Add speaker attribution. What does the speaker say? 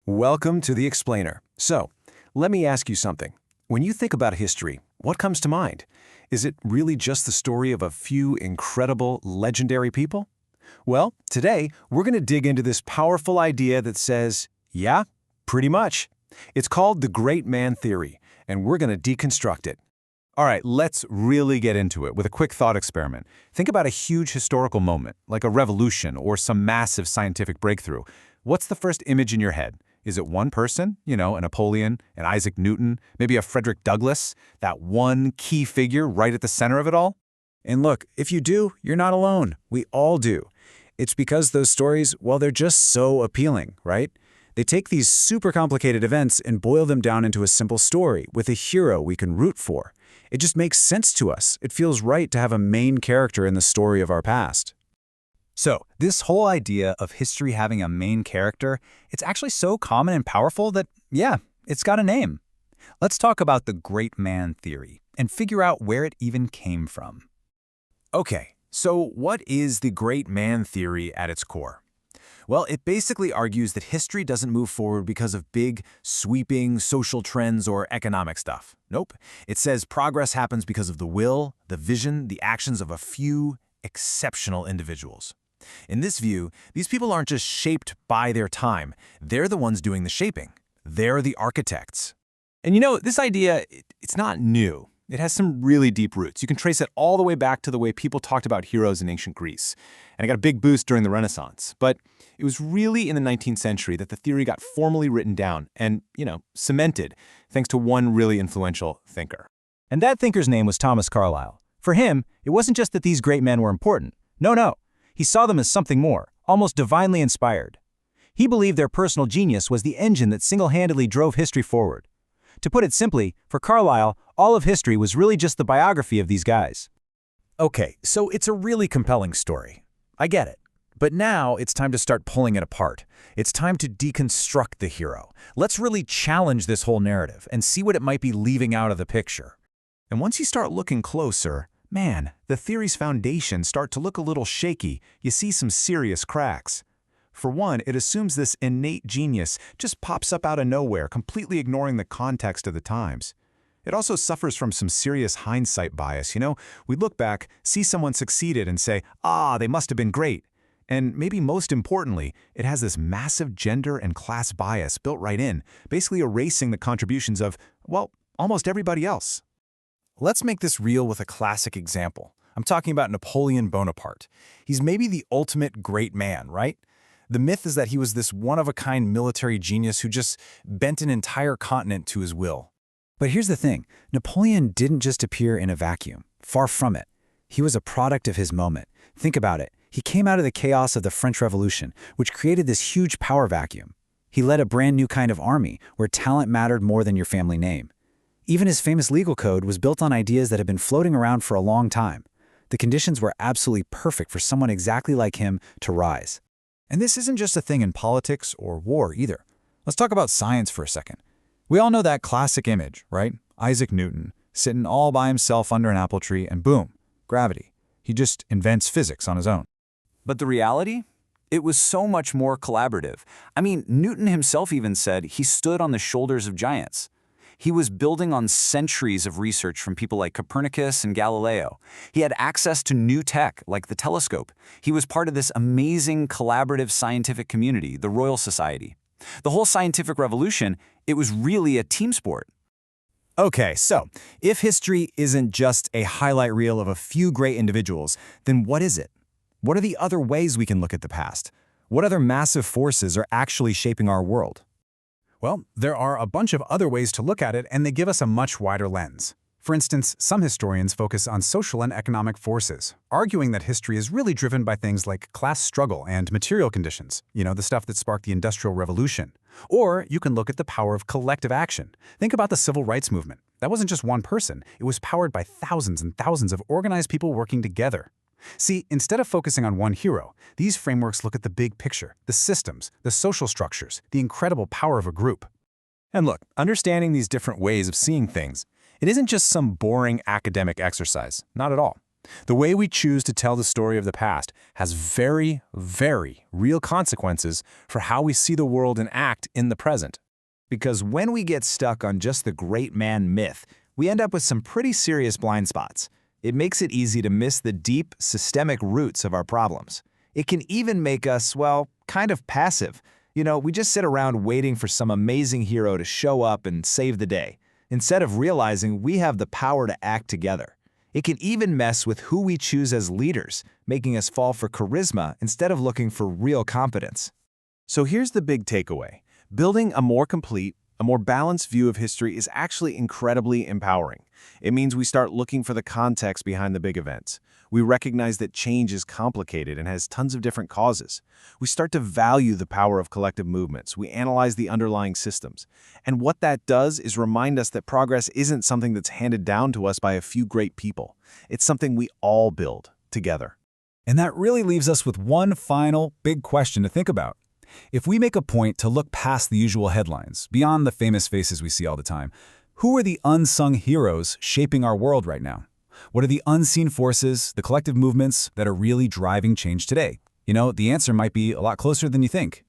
Speaker 1: Welcome to the Explainer. So, let me ask you something. When you think about history, what comes to mind? Is it really just the story of a few incredible, legendary people? Well, today, we're going to dig into this powerful idea that says, yeah, pretty much. It's called the great man theory, and we're going to deconstruct it.
Speaker 2: All right, let's really get into it with a quick thought experiment. Think about a huge historical moment, like a revolution or some massive scientific breakthrough. What's the first image in your head? Is it one person? A Napoleon, an Isaac Newton, maybe a Frederick Douglass? That one key figure right at the center of it all?
Speaker 3: And look, if you do, you're not alone. We all do. It's because those stories, well, they're just so appealing, right? They take these super complicated events and boil them down into a simple story with a hero we can root for. It just makes sense to us. It feels right to have a main character in the story of our past.
Speaker 2: So, this whole idea of history having a main character, it's actually so common and powerful that, yeah, it's got a name. Let's talk about the great man theory and figure out where it even came from.
Speaker 1: Okay, so what is the great man theory at its core? Well, it basically argues that history doesn't move forward because of big, sweeping social trends or economic stuff. Nope. It says progress happens because of the will, the vision, the actions of a few exceptional individuals. In this view, these people aren't just shaped by their time. They're the ones doing the shaping. They're the architects.
Speaker 2: And this idea, it's not new. It has some really deep roots. You can trace it all the way back to the way people talked about heroes in ancient Greece. And it got a big boost during the Renaissance. But it was really in the 19th century that the theory got formally written down and, cemented, thanks to one really influential thinker.
Speaker 4: And that thinker's name was Thomas Carlyle. For him, it wasn't just that these great men were important. No. He saw them as something more, almost divinely inspired. He believed their personal genius was the engine that single-handedly drove history forward. To put it simply, for Carlyle, all of history was really just the biography of these guys.
Speaker 3: Okay, so it's a really compelling story. I get it. But now it's time to start pulling it apart. It's time to deconstruct the hero. Let's really challenge this whole narrative and see what it might be leaving out of the picture.
Speaker 2: And once you start looking closer, man, the theory's foundations start to look a little shaky. You see some serious cracks. For one, it assumes this innate genius just pops up out of nowhere, completely ignoring the context of the times. It also suffers from some serious hindsight bias. We look back, see someone succeeded and say, they must have been great. And maybe most importantly, it has this massive gender and class bias built right in, basically erasing the contributions of, almost everybody else.
Speaker 1: Let's make this real with a classic example. I'm talking about Napoleon Bonaparte. He's maybe the ultimate great man, right? The myth is that he was this one-of-a-kind military genius who just bent an entire continent to his will.
Speaker 3: But here's the thing. Napoleon didn't just appear in a vacuum. Far from it. He was a product of his moment. Think about it. He came out of the chaos of the French Revolution, which created this huge power vacuum. He led a brand new kind of army where talent mattered more than your family name. Even his famous legal code was built on ideas that had been floating around for a long time. The conditions were absolutely perfect for someone exactly like him to rise.
Speaker 4: And this isn't just a thing in politics or war either. Let's talk about science for a second. We all know that classic image, right? Isaac Newton, sitting all by himself under an apple tree and boom, gravity. He just invents physics on his own.
Speaker 2: But the reality? It was so much more collaborative. Newton himself even said he stood on the shoulders of giants. He was building on centuries of research from people like Copernicus and Galileo. He had access to new tech, like the telescope. He was part of this amazing collaborative scientific community, the Royal Society. The whole scientific revolution, it was really a team sport.
Speaker 4: Okay, so if history isn't just a highlight reel of a few great individuals, then what is it? What are the other ways we can look at the past? What other massive forces are actually shaping our world?
Speaker 5: Well, there are a bunch of other ways to look at it, and they give us a much wider lens. For instance, some historians focus on social and economic forces, arguing that history is really driven by things like class struggle and material conditions, the stuff that sparked the Industrial Revolution. Or you can look at the power of collective action. Think about the Civil Rights Movement. That wasn't just one person. It was powered by thousands and thousands of organized people working together. See, instead of focusing on one hero, these frameworks look at the big picture, the systems, the social structures, the incredible power of a group.
Speaker 1: And look, understanding these different ways of seeing things, it isn't just some boring academic exercise, not at all.
Speaker 2: The way we choose to tell the story of the past has very, very real consequences for how we see the world and act in the present.
Speaker 3: Because when we get stuck on just the great man myth, we end up with some pretty serious blind spots. It makes it easy to miss the deep, systemic roots of our problems. It can even make us, well, kind of passive. We just sit around waiting for some amazing hero to show up and save the day, instead of realizing we have the power to act together. It can even mess with who we choose as leaders, making us fall for charisma instead of looking for real competence.
Speaker 1: So here's the big takeaway. Building a more complete, a more balanced view of history is actually incredibly empowering. It means we start looking for the context behind the big events. We recognize that change is complicated and has tons of different causes. We start to value the power of collective movements. We analyze the underlying systems. And what that does is remind us that progress isn't something that's handed down to us by a few great people. It's something we all build together.
Speaker 5: And that really leaves us with one final big question to think about. If we make a point to look past the usual headlines, beyond the famous faces we see all the time, who are the unsung heroes shaping our world right now? What are the unseen forces, the collective movements that are really driving change today? The answer might be a lot closer than you think.